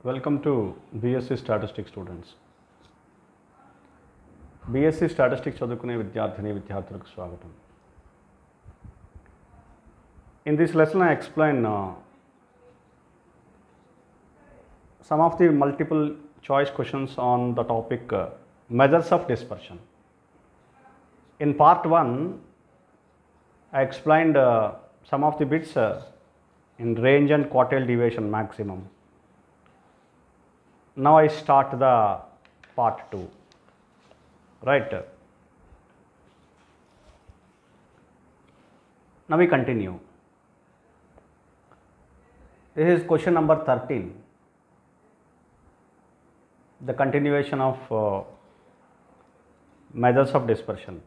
Welcome to BSc Statistics students. BSc Statistics చదువుకునే విద్యార్థిని విద్యార్థులకు స్వాగతం. In this lesson I explain some of the multiple choice questions on the topic measures of dispersion. In part 1 I explained some of the bits in range and quartile deviation maximum. Now I start the part 2, right? Now we continue. This is question number 13, the continuation of measures of dispersion.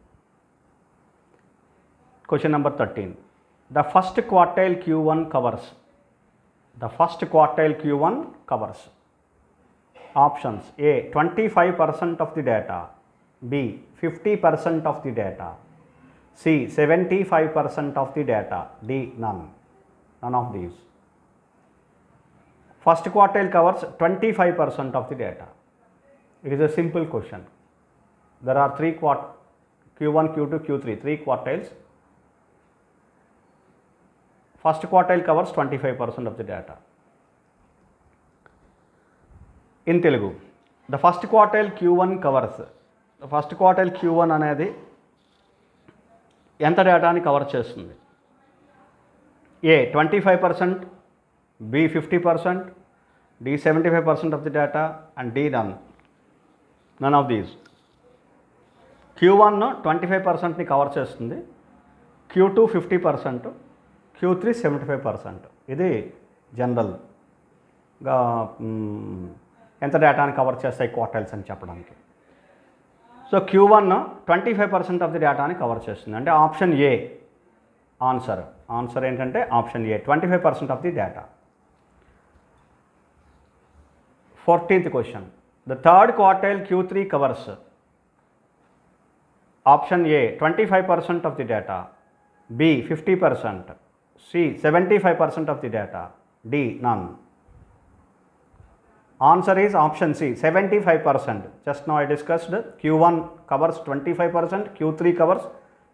Question number 13, the first quartile Q1 covers. The first quartile Q1 covers options: A 25% of the data, B 50% of the data, C 75% of the data, D none of these. First quartile covers 25% of the data. It is a simple question. There are three Q1, Q2, Q3, three quartiles. First quartile covers 25% of the data. In Telugu, the first quartile Q1 covers. The first quartile Q1 అనేది ఎంత డేటాని cover చేస్తుంది? A 25%, B 50%, D 75% of the data and D none of these. Q1 25%ని cover చేస్తుంది, Q2 50%, Q3 75%. ఇది జనరల్గా ఎంత డేటాని కవర్ చేస్తాయి క్వార్టైల్స్ అని చెప్పడానికి. సో Q1 25% ఆఫ్ ది డేటాని కవర్ చేస్తుంది, అంటే ఆప్షన్ ఏ ఆన్సర్ ఏంటంటే option A 25% of the data. 14th question, the third quartile Q3 covers. Option A 25% of the data, B 50%, C 75% of the data, D none. Answer is option C, 75%. Just now I discussed Q1 covers 25%, Q3 covers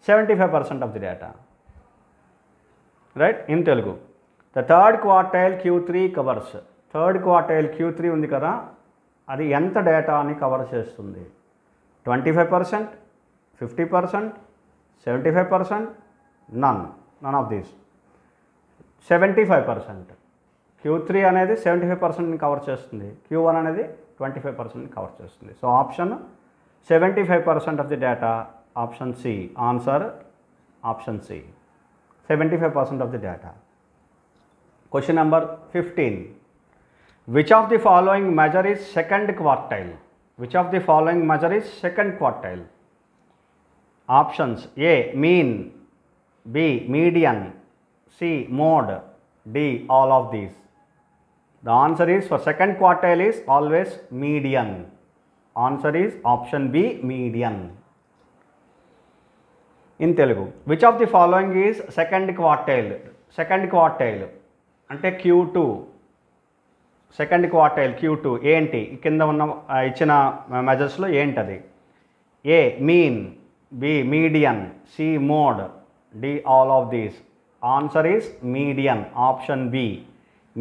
75% of the data. Right? In Telugu, the third quartile Q3 covers. Third quartile Q3 ఉంది కదా, అది ఎంత డేటాని cover చేస్తుంది? 25%, 50%, 75%, none of these. 75%. Q3 అనేది 75%ని cover చేస్తుంది, Q1 అనేది 25%ని కవర్ చేస్తుంది. So option 75% of the data, option C. Answer option C, 75% of the data. Question number 15, which of the following measure is second quartile? Which of the following measure is second quartile? Options: A mean, B median, C mode, D all of these. The answer is for second quartile is always median. Answer is option B, median. In Telugu, which of the following is second quartile? Second quartile అంటే Q2. Second quartile Q2 ఏంటి? కింద ఉన్న ఇచ్చిన మెజర్స్లో ఏంటది? A mean, B median, C mode, D all of these. Answer is median, option B.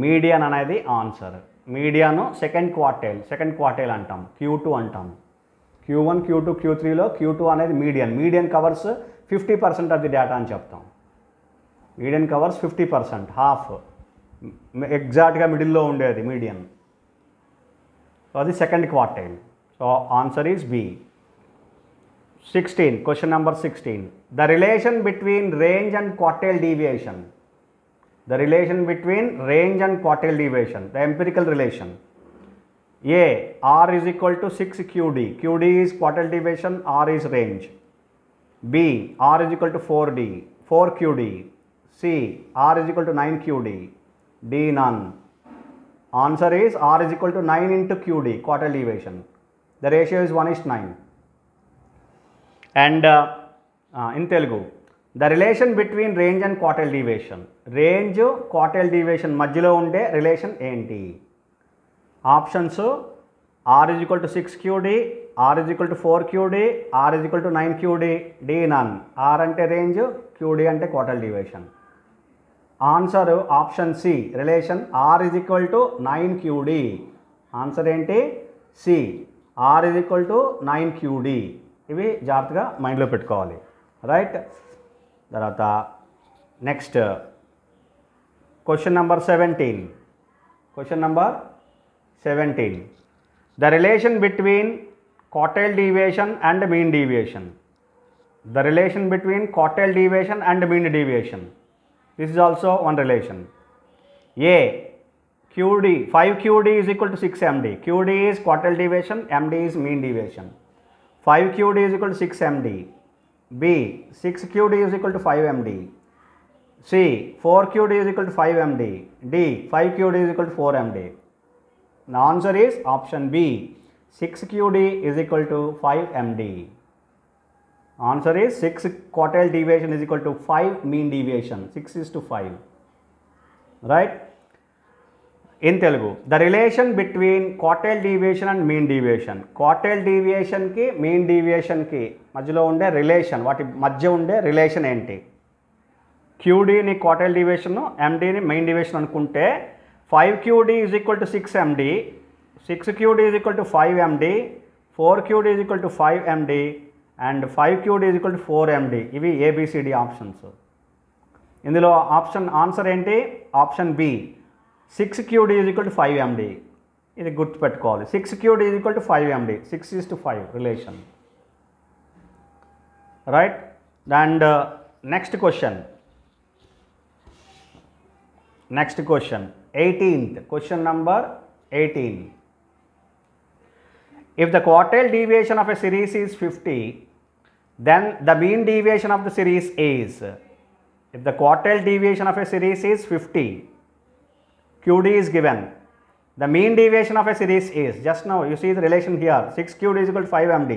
Median అనేది answer. Median second quartile అంటాం, Q2 అంటాం. Q1, Q2, Q3లో Q2 అనేది median covers 50% of the data అని చెప్తాం. మీడియన్ కవర్స్ 50%, హాఫ్, ఎగ్జాక్ట్గా మిడిల్లో ఉండేది మీడియన్. సో అది second quartile. So answer is B. 16, question number 16, the relation between range and quartile deviation. The relation between range and quartile deviation, the empirical relation. A, R is equal to 6 QD. QD is quartile deviation, R is range. B, R is equal to 4 QD. C, R is equal to 9 QD. D none. Answer is R is equal to 9 into QD, quartile deviation. The ratio is 1:9. And in Telugu, the relation between range and quartile deviation. Range, quartile deviation మధ్యలో ఉండే relation ఏంటి? Options r is equal to 6 QD, r is equal to 4 QD, r is equal to 9 QD, d none. r అంటే range, QD అంటే quartile deviation. Answer option C, relation r is equal to 9 QD. Answer ఏంటి? C, r is equal to 9 QD. ఇవి జాగ్రత్తగా మైండ్లో పెట్టుకోవాలి. Right. తర్వాత next question number 17. Question number 17. The relation between quartile deviation and mean deviation. The relation between quartile deviation and mean deviation. This is also one relation. A, QD, 5 QD is equal to 6 MD. QD is quartile deviation, MD is mean deviation. 5 QD is equal to 6 MD. B, 6 QD is equal to 5 MD. C, 4 QD is equal to 5 MD. D, 5 QD is equal to 4 MD. The answer is option B, 6 QD is equal to 5 MD. Answer is 6 quartile deviation is equal to 5 mean deviation. 6 is to 5. Right? In Telugu, the relation between quartile deviation and mean deviation. Quartile deviation ki mean deviation ki మధ్యలో ఉండే relation, వాటి మధ్య ఉండే relation ఏంటి? QDని quartile deviation, MDని main deviation అనుకుంటే 5 QD is equal to 6 MD, 6 QD is equal to 5 MD, 4 QD is equal to 5 MD and 5 QD is equal to 4 MD. ఇవి ABCD options. ఇందులో option answer ఏంటి? Option B, 6 QD is equal to 5 MD. ఇది గుర్తుపెట్టుకోవాలి. 6 QD is equal to 5 MD. 6 is to 5 relation. Right? And next question. Next question, 18th, question number 18. If the quartile deviation of a series is 50, then the mean deviation of the series is. If the quartile deviation of a series is 50, QD is given. The mean deviation of a series is, just now you see the relation here, 6 QD is equal to 5 MD,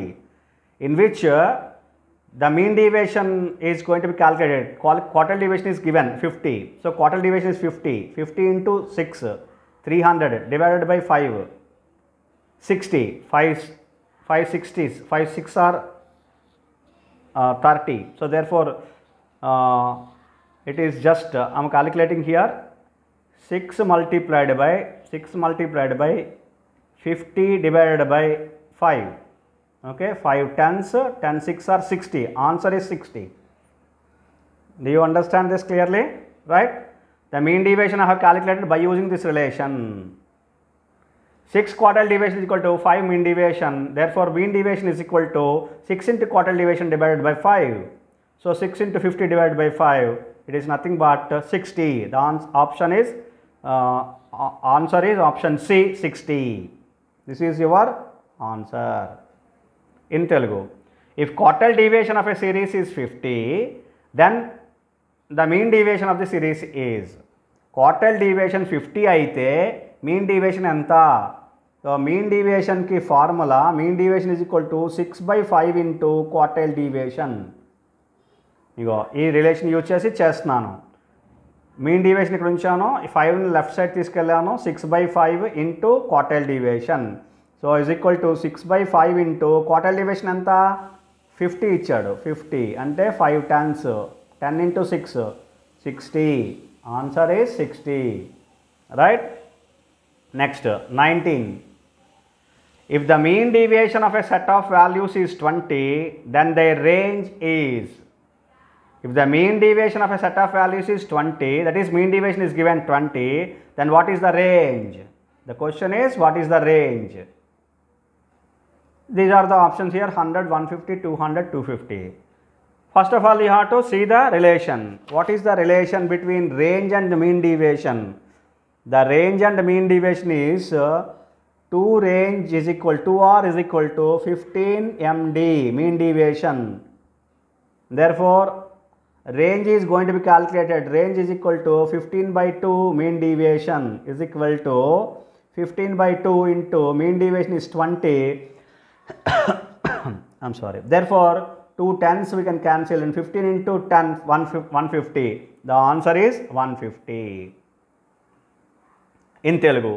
in which the mean deviation is going to be calculated. Quartile deviation is given 50. So quartile deviation is 50. 50 into 6, 300 divided by 5, 60. 5 60s. 5 6 are 30. So therefore it is just I am calculating here 6 multiplied by 50 divided by 5. Okay, 5 tens, 10 6 are 60. Answer is 60. Do you understand this clearly? Right? The mean deviation I have calculated by using this relation. 6 quartile deviation is equal to 5 mean deviation. Therefore, mean deviation is equal to 6 into quartile deviation divided by 5. So 6 into 50 divided by 5. It is nothing but 60. The option is answer is option C, 60. This is your answer. In Telugu, if quartile deviation of a series is 50, then the mean deviation of the series is. Quartile deviation 50 అయితే mean deviation ఎంత? So mean deviation ki formula, mean deviation is equal to 6 by 5 into quartile deviation. ఇగో ఈ relation use చేసి చేస్తున్నాను. Mean deviation ఇక్కడ ఉంచాను, 5ని left side తీసుకెళ్ళాను, 6 by 5 into quartile deviation. So is equal to 6 by 5 into quartile deviation ఎంత? 50 ఇచ్చాడు. 50 అంటే 5 tens, 10 into 6, 60. Answer is 60. Right. Next 19. If the mean deviation of a set of values is 20, then their range is. If the mean deviation of a set of values is 20, that is mean deviation is given 20, then what is the range? The question is, what is the range? These are the options here, 100, 150, 200, 250. First of all, you have to see the relation. What is the relation between range and mean deviation? The range and mean deviation is 2 range is equal to 2R is equal to 15 MD mean deviation. Therefore, range is going to be calculated. Range is equal to 15 by 2 mean deviation is equal to 15 by 2 into mean deviation is 20. I'm sorry. Therefore, 2 tens we can cancel, and 15 into 10, 150. The answer is 150. In Telugu,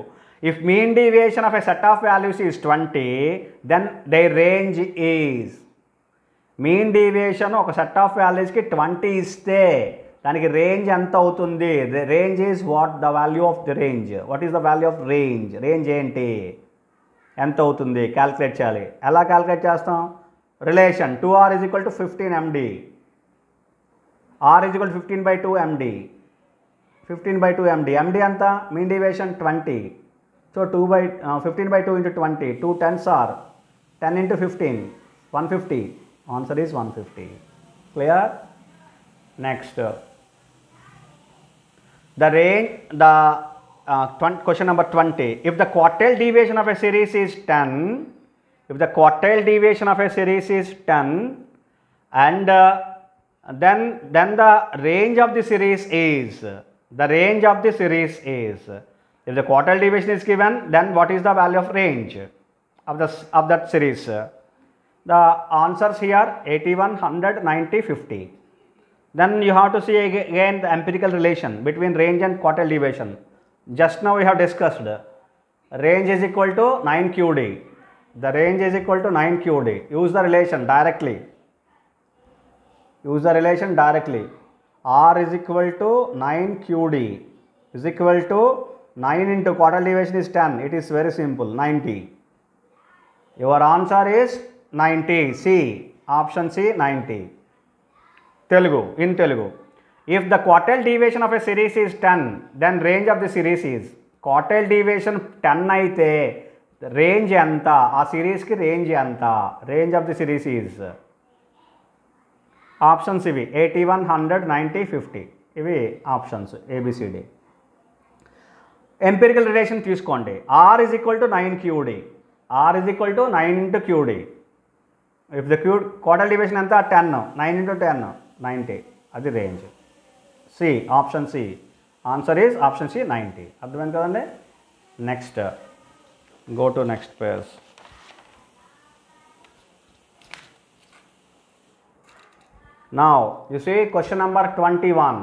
If mean deviation of a set of values is 20, then their range is. Mean deviation ఒక set of వాల్యూస్కి 20 ఇస్తే దానికి range ఎంత అవుతుంది? The range is what the value of the range. What is the value of range? Range ఏంటి, ఎంత అవుతుంది calculate చేయాలి. ఎలా క్యాల్కులేట్ చేస్తాం? Relation 2r is equal to 15 MD, r is equal to 15/2 MD, 15/2 MD. MD ఎంత? Mean deviation 20. So 15/2 into 20, 2 10s are 10 into 15, 150. Answer is 150. Clear? Next, the range, question number 20. If the quartile deviation of a series is 10, if the quartile deviation of a series is 10, and then the range of the series is, the range of the series is, if the quartile deviation is given, then what is the value of range of that series? The answers here 81, 100, 90, 50. Then you have to see again the empirical relation between range and quartile deviation. Just now we have discussed range is equal to 9 QD. The range is equal to 9 QD. Use the relation directly. Use the relation directly. R is equal to 9 QD is equal to 9 into quartile deviation is 10. It is very simple, 90. Your answer is 90. C. Option C, 90. Telugu, in Telugu. If the quartile deviation of a series is 10, then range of the series is. Quartile deviation 10 అయితే range ఎంత? ఆ సిరీస్కి range ఎంత? Range of the series is. Options ఇవి 81, 100, 90, 50. ఇవి options ABCD. Empirical relation తీసుకోండి. R is equal to 9 QD. R is equal to 9 into QD. If the quartile deviation ఎంత? 10. 9 into 10, 90. అది range. C. Option C. Answer is option C, 90. అర్థమైంది కదండి. Next, go to next page. Now you see question number 21.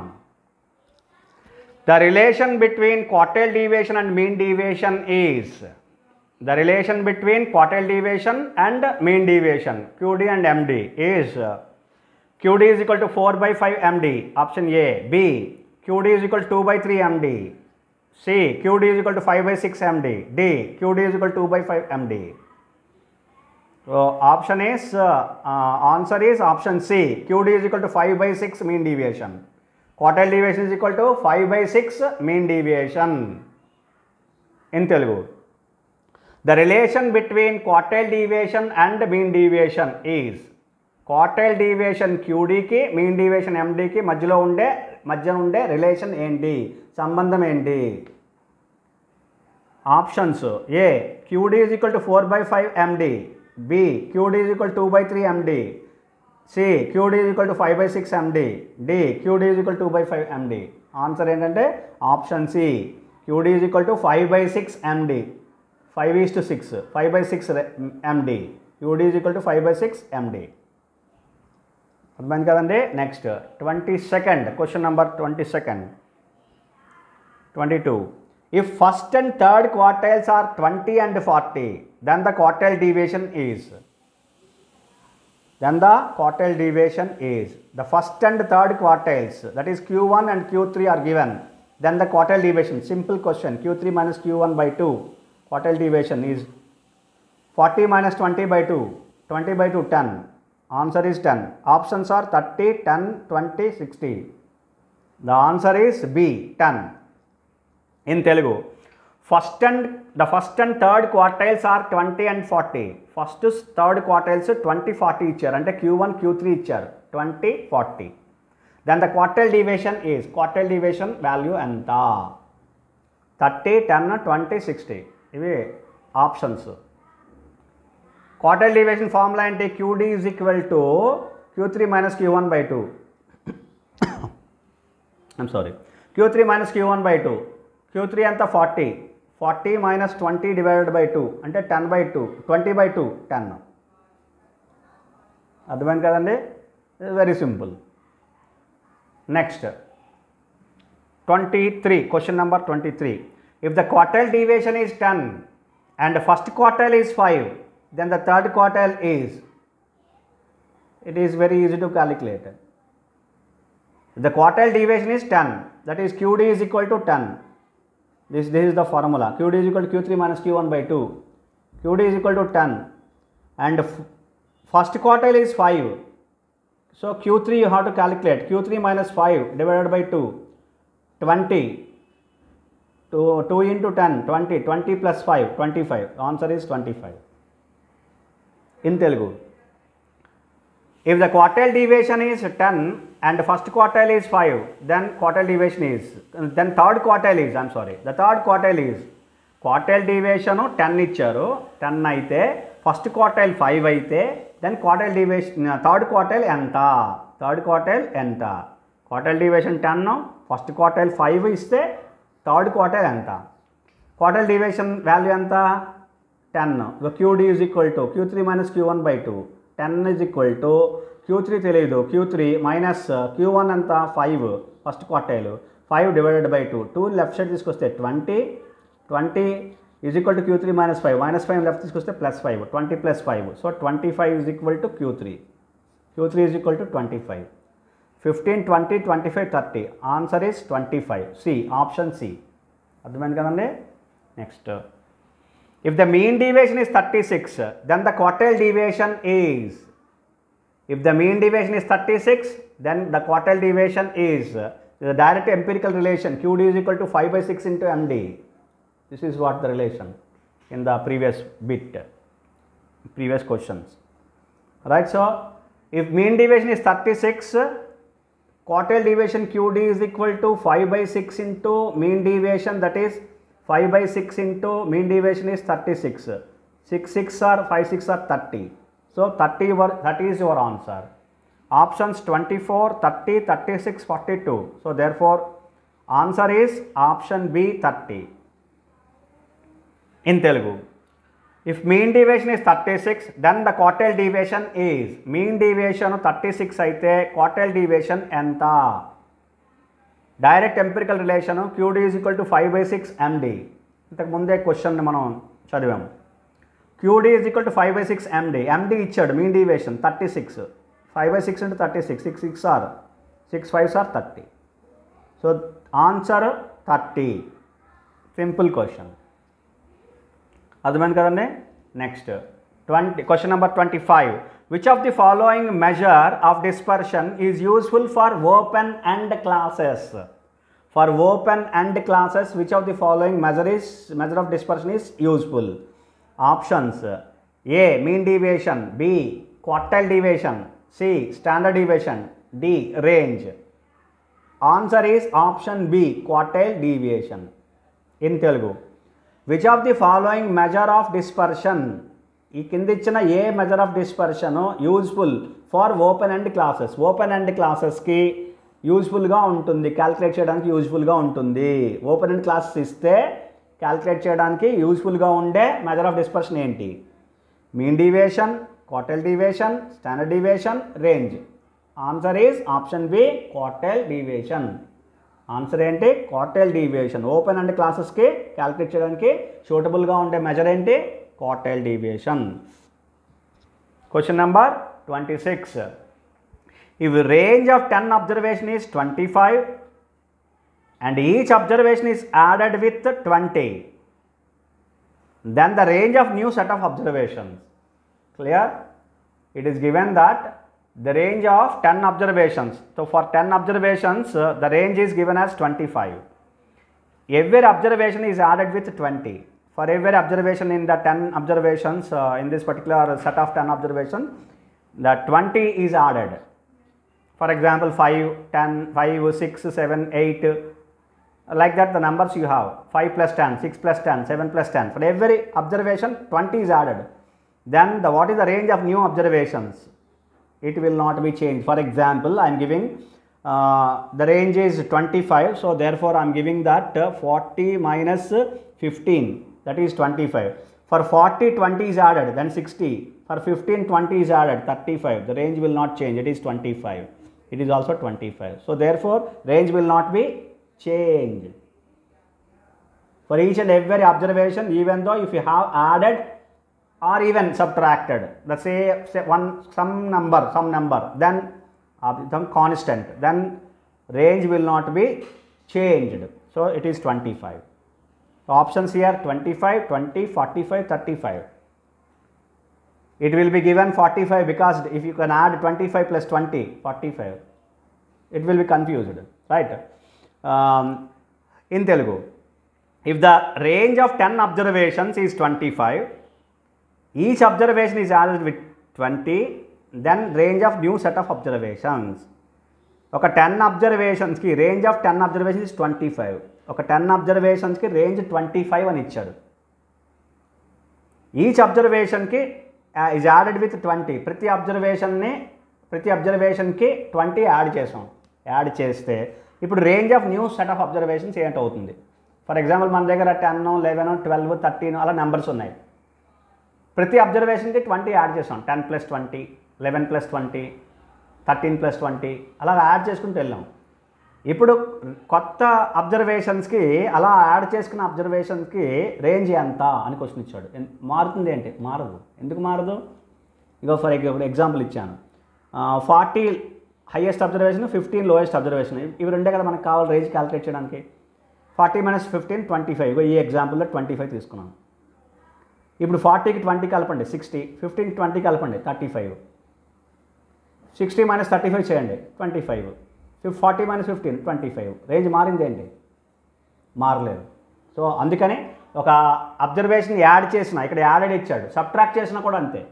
The relation between quartile deviation and mean deviation is. The relation between quartile deviation and mean deviation, QD and MD, is QD is equal to 4/5 MD. Option A. B. QD is equal to 2/3 MD. C. QD is equal to 5/6 MD. D. QD is equal to 2/5 MD. So option is answer is option C. QD is equal to 5/6 mean deviation. Quartile deviation is equal to 5/6 mean deviation. In Telugu, the relation between quartile deviation and mean deviation is. Quartile deviation QD కి mean deviation MD కి మధ్య ఉండే relation ఏంటి, సంబంధం ఏంటి? Options A. QD is equal to 4/5 MD. B. QD is equal to 2/3 MD. C. QD is equal to 5/6 MD. D. QD is equal to 2/5 MD. Answer ఏంటంటే option C. QD is equal to 5/6 MD. 5:6, 5/6 MD. QD is equal to 5/6 MD. అర్థమైంది కదండి. Next 22nd question number 22. If first and third quartiles are 20 and 40, then the quartile deviation is. Then the quartile deviation is. The first and third quartiles, that is Q1 and Q3 are given. Then the quartile deviation, simple question, Q3 minus Q1/2. Quartile deviation is 40 minus 20/2. 20/2, 10. Answer is 10. Options are 30, 10, 20, 60. The answer is B, 10. In Telugu, the first and third quartiles are 20 and 40. First third quartiles 20, 40 ఇచ్చారు, అంటే Q1, Q3 ఇచ్చారు 20, 40. Then the quartile deviation is, quartile deviation value ఎంత? 30, 10, 20, 60. ఇవి options. Quartile deviation formula ఏంటి? QD is equal to Q3 minus Q1/2. I'm sorry, Q3 minus Q1/2. Q3 ఎంత? 40. 40 minus 20 divided by 2 అంటే 10/2. 20/2, 10. అర్థమైంది కదండి. Very simple. Next 23 question number 23. If the quartile deviation is 10 and the first quartile is 5, then the third quartile is, it is very easy to calculate. If the quartile deviation is 10, that is QD is equal to 10. This is the formula. QD is equal to Q3 minus Q1 by 2. QD is equal to 10 and first quartile is 5. So Q3 you have to calculate. Q3 minus 5 divided by 2, 20. 2 into 10, 20. 20 plus 5, 25. The answer is 25. In Telugu. If the quartile deviation is 10 and first quartile is 5, then quartile deviation is, then third quartile is, I am sorry, the third quartile is, quartile deviation 10 ఇచ్చారు, 10 అయితే first quartile 5 అయితే then quartile deviation third quartile ఎంత, third quartile ఎంత, quartile deviation 10, first quartile 5 ఇస్తే third quartile ఎంత, quartile deviation value ఎంత 10. QD is equal to Q3 minus Q1 by 2. 10 is equal to Q3 తెలియదు, Q3 minus Q1 ఎంత 5 first quartile, 5 divided by 2. 2 left side తీసుకొస్తే 20 is equal to Q3 minus 5. Minus 5 left తీసుకొస్తే plus 5. 20 plus 5. So 25 is equal to Q3. Q3 is equal to 25. 15, 20, 25, 30. Answer is 25. C, option C. అర్థమైంది కదండి. Next, if the mean deviation is 36, then the quartile deviation is, if the mean deviation is 36, then the quartile deviation is the direct empirical relation QD is equal to 5 by 6 into MD. This is what the relation in the previous bit, previous questions, right? So if mean deviation is 36, quartile deviation QD is equal to 5 by 6 into mean deviation, that is 5 by 6 into mean deviation is 36. 6 6 are 5 6 are 30. So 30 is your answer. Options 24, 30, 36, 42. So therefore answer is option B, 30. In Telugu, if mean deviation is 36, then the quartile deviation is, mean deviation 36 అయితే quartile deviation ఎంత, direct empirical relation QD is equal to 5 by 6 MD. ఇంతకు ముందే క్వశ్చన్ని మనం చదివాము. QD is equal to 5 by 6 MD. MD ఇచ్చాడు mean deviation 36. 5 by 6 into 36. 6 6 are 6 5s are 30. So answer 30. Simple question. అర్థమైంది కదండి. Next 20, question number 25. Which of the following measure of dispersion is useful for open end classes? For open end classes, which of the following measure of dispersion is useful? Options: A, mean deviation, B, quartile deviation, C, standard deviation, D, range. Answer is option B, quartile deviation. In Telugu, which of the following measure of dispersion, ఈ కింద ఇచ్చిన ఏ measure of dispersion useful for open end classes, open end క్లాసెస్కి యూజ్ఫుల్గా ఉంటుంది, calculate చేయడానికి యూజ్ఫుల్గా ఉంటుంది. ఓపెన్ ఎండ్ క్లాసెస్ ఇస్తే క్యాల్కులేట్ చేయడానికి యూజ్ఫుల్గా ఉండే మెజర్ ఆఫ్ డిస్పర్షన్ ఏంటి? Mean deviation, quartile deviation, standard deviation, range. Answer is option B, quartile deviation. Answer ఏంటి? Quartile deviation. ఓపెన్ ఎండ్ క్లాసెస్కి క్యాల్కులేట్ చేయడానికి సూటబుల్గా ఉండే మెజర్ ఏంటి? Quartile deviation. Question number 26. If range of 10 observation is 25 and each observation is added with 20, then the range of new set of observations. Clear? It is given that the range of 10 observations. So for 10 observations, the range is given as 25. Every observation is added with 20. For every observation in the 10 observations, in this particular set of 10 observations, the 20 is added. For example, 5, 10, 5, 6, 7, 8, like that the numbers you have. 5 plus 10, 6 plus 10, 7 plus 10. For every observation, 20 is added. Then what is the range of new observations? It will not be changed. For example, I am giving the range is 25. So therefore, I am giving that 40 minus 15. That is 25. For 40, 20 is added, then 60. For 15, 20 is added, 35. The range will not change, it is 25. It is also 25. So therefore, range will not be changed. for each and every observation, even though if you have added or even subtracted, let's say some number, then some constant, then range will not be changed. So it is 25. Options here 25, 20, 45, 35. It will be given 45 because if you can add 25 plus 20, 45. It will be confused, right? In Telugu, if the range of 10 observations is 25, each observation is added with 20, then range of new set of observations. ఒక 10 అబ్జర్వేషన్స్కి range of 10 observations is 25. ఒక 10 అబ్జర్వేషన్స్కి range 25 అని ఇచ్చాడు. Each అబ్జర్వేషన్కి is added with 20. ప్రతి అబ్జర్వేషన్కి 20 add చేసాం. యాడ్ చేస్తే ఇప్పుడు range of new set of observations ఏంటవుతుంది? ఫర్ ఎగ్జాంపుల్ మన దగ్గర 10, 11, 12, 13 అలా నెంబర్స్ ఉన్నాయి. ప్రతి అబ్జర్వేషన్కి 20 యాడ్ చేసాం. 10 + 20, 11 + 20, 13 + 20 అలా యాడ్ చేసుకుంటూ వెళ్ళాం. ఇప్పుడు కొత్త అబ్జర్వేషన్స్కి అలా యాడ్ చేసుకున్న అబ్జర్వేషన్స్కి రేంజ్ ఎంత అని క్వశ్చన్ ఇచ్చాడు. మారుతుంది ఏంటి? మారదు. ఎందుకు మారదు? ఇగో ఫర్ ఎగ్జాంపుల్ ఇచ్చాను. 40 హైయెస్ట్ అబ్జర్వేషన్, 15 లోయెస్ట్ అబ్జర్వేషన్. ఇవి రెండే కదా మనకు కావాలి రేంజ్ క్యాలిక్యులేట్ చేయడానికి. 40 - 15 25. ఇగో ఈ ఎగ్జాంపుల్లో 25 తీసుకున్నాను. ఇప్పుడు 40కి 20 కలపండి 60, 15కి 20 కలపండి 35, 60 - 35 చేయండి 25, 40 - 15 25. రేంజ్ మారింది ఏంటి? మారలేదు. సో అందుకని ఒక అబ్జర్వేషన్ యాడ్ చేసిన, ఇక్కడ యాడెడ్ ఇచ్చాడు, సబ్ట్రాక్ట్ చేసినా కూడా అంతే.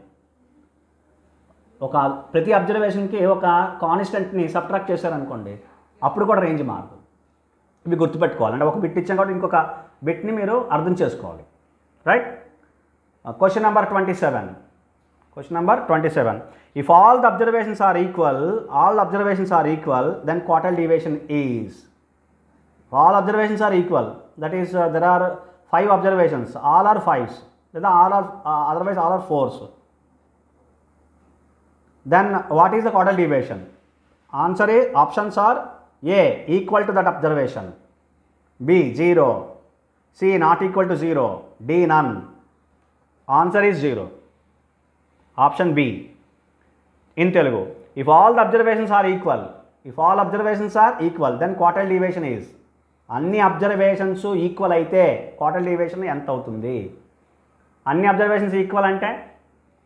ప్రతి అబ్జర్వేషన్కి ఒక కాన్స్టెంట్ని సబ్ట్రాక్ట్ చేశారనుకోండి, అప్పుడు కూడా రేంజ్ మారదు. ఇవి గుర్తుపెట్టుకోవాలి. అంటే ఒక బిట్ ఇచ్చాం కాబట్టి ఇంకొక బిట్ని మీరు అర్థం చేసుకోవాలి, right? Question number 27. Question number 27. If all the observations are equal, then quartile deviation is. If all observations are equal, that is there are 5 observations, all are 5s, otherwise all are 4s. Then what is the quartile deviation? Answer is, options are A equal to that observation, B 0, C not equal to 0, D none. Answer is 0. Option B. In Telugu, if all the observations are equal, then quartile deviation is. అన్ని observations equal అయితే quartile deviation ఎంత అవుతుంది? అన్ని observations equal అంటే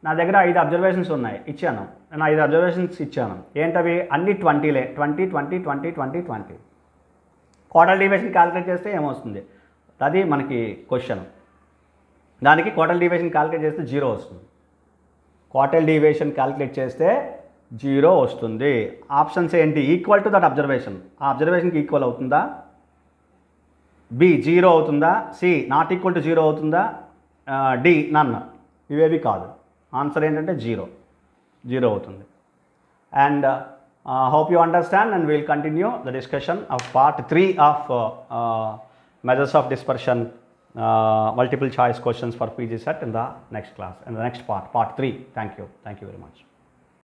నా దగ్గర 5 observations ఉన్నాయి, ఇచ్చాను. నేను 5 అబ్జర్వేషన్స్ ఇచ్చాను. ఏంటవి? అన్ని 20లే. 20 20 20 20 20. క్వార్టైల్ డీవియేషన్ క్యాలిక్యులేట్ చేస్తే ఏమొస్తుంది? అది మనకి క్వశ్చన్. దానికి క్వార్టైల్ డీవియేషన్ క్యాలిక్యులేట్ చేస్తే 0 వస్తుంది. క్వార్టైల్ డీవియేషన్ క్యాలిక్యులేట్ చేస్తే 0 వస్తుంది. ఆప్షన్స్ ఏంటి? Equal to that observation. ఆ అబ్జర్వేషన్కి ఈక్వల్ అవుతుందా? బి 0 అవుతుందా? సి నాట్ ఈక్వల్ టు 0 అవుతుందా? D none. ఇవేవి కాదు. ఆన్సర్ ఏంటంటే 0 అవుతుంది. And hope you understand, and we will continue the discussion of part 3 of measures of dispersion, multiple choice questions for PGCET in the next class, in the next part 3. Thank you very much.